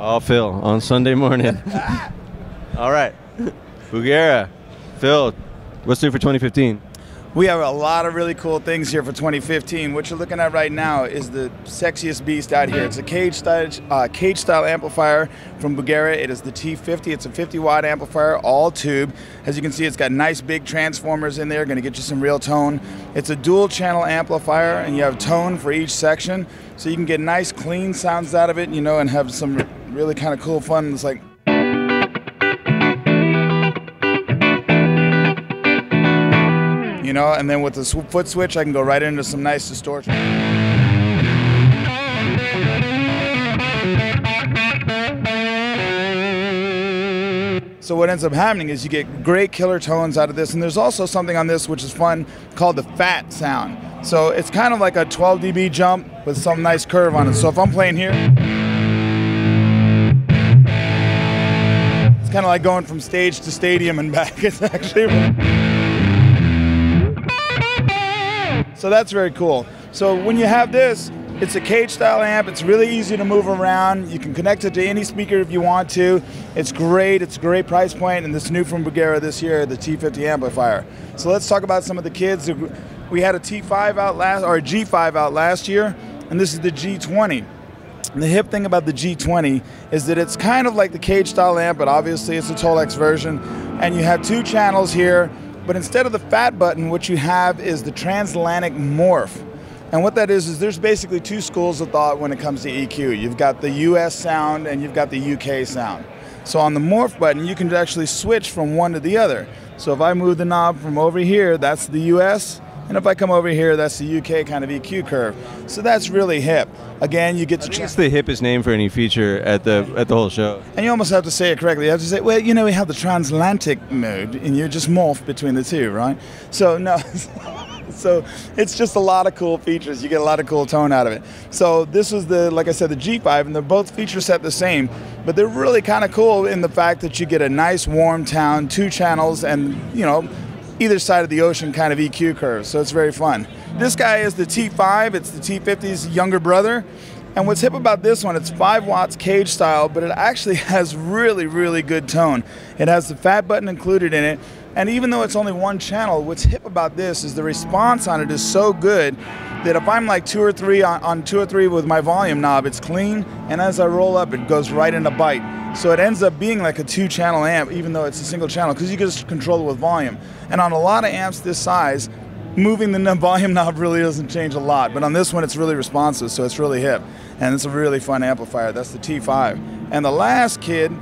Oh, Phil, on Sunday morning. All right. Bugera. Phil, what's new for 2015? We have a lot of really cool things here for 2015. What you're looking at right now is the sexiest beast out here. It's a cage style amplifier from Bugera. It is the T50. It's a 50-watt amplifier, all tube. As you can see, it's got nice big transformers in there, going to get you some real tone. It's a dual channel amplifier, and you have tone for each section, so you can get nice clean sounds out of it, you know, and have some really kind of cool fun. It's like, you know, and then with the foot switch, I can go right into some nice distortion. So what ends up happening is you get great killer tones out of this, and there's also something on this which is fun called the fat sound. So it's kind of like a 12 dB jump with some nice curve on it. So if I'm playing here, it's kind of like going from stage to stadium and back. It's actually... So that's very cool. So when you have this, it's a cage style amp. It's really easy to move around. You can connect it to any speaker if you want to. It's great. It's a great price point, and this new from Bugera this year, the T50 amplifier. So let's talk about some of the kids. We had a T5 out or a G5 out last year, and this is the G20. And the hip thing about the G20 is that it's kind of like the cage style amp, but obviously it's a Tolex version. And you have two channels here. But instead of the fat button, what you have is the transatlantic morph. And what that is there's basically two schools of thought when it comes to EQ. You've got the US sound and you've got the UK sound. So on the morph button, you can actually switch from one to the other. So if I move the knob from over here, that's the US. And if I come over here, that's the UK kind of EQ curve. So that's really hip. Again, you get to... It's the hippest name for any feature at the whole show. And you almost have to say it correctly. You have to say, well, you know, we have the transatlantic mode, and you just morph between the two, right? So, no... So it's just a lot of cool features. You get a lot of cool tone out of it. So this was the, like I said, the G5, and they're both feature set the same, but they're really kind of cool in the fact that you get a nice warm town, two channels, and, you know, either side of the ocean kind of EQ curve, so it's very fun. This guy is the T5, it's the T50's younger brother, and what's hip about this one, it's 5 watts cage style, but it actually has really, really good tone. It has the fat button included in it, and even though it's only one channel, what's hip about this is the response on it is so good that if I'm like 2 or 3 on 2 or 3 with my volume knob, it's clean, and as I roll up, it goes right into bite. So it ends up being like a 2-channel amp, even though it's a single channel, because you can just control it with volume. And on a lot of amps this size, moving the volume knob really doesn't change a lot, but on this one it's really responsive, so it's really hip. And it's a really fun amplifier. That's the T5. And the last kid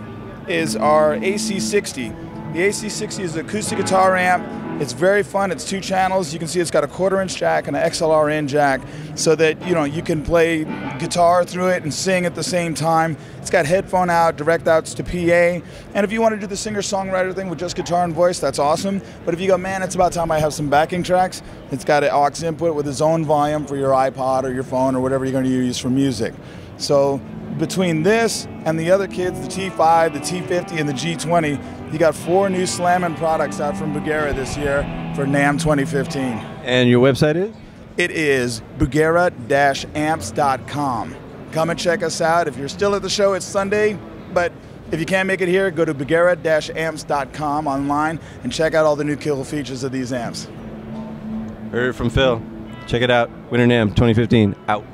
is our AC60. The AC60 is an acoustic guitar amp. It's very fun. It's 2 channels. You can see it's got a 1/4-inch jack and an XLR-in jack, so that you can play guitar through it and sing at the same time. It's got headphone out, direct outs to PA, and if you want to do the singer-songwriter thing with just guitar and voice, that's awesome. But if you go, man, it's about time I have some backing tracks, it's got an aux input with its own volume for your iPod or your phone or whatever you're going to use for music. So between this and the other kids, the T5, the T50, and the G20, you got 4 new Slammin' products out from Bugera this year for NAMM 2015. And your website is? It is bugera-amps.com. Come and check us out. If you're still at the show, it's Sunday, but if you can't make it here, go to bugera-amps.com online and check out all the new cool features of these amps. Heard it from Phil. Check it out. Winter NAMM 2015 out.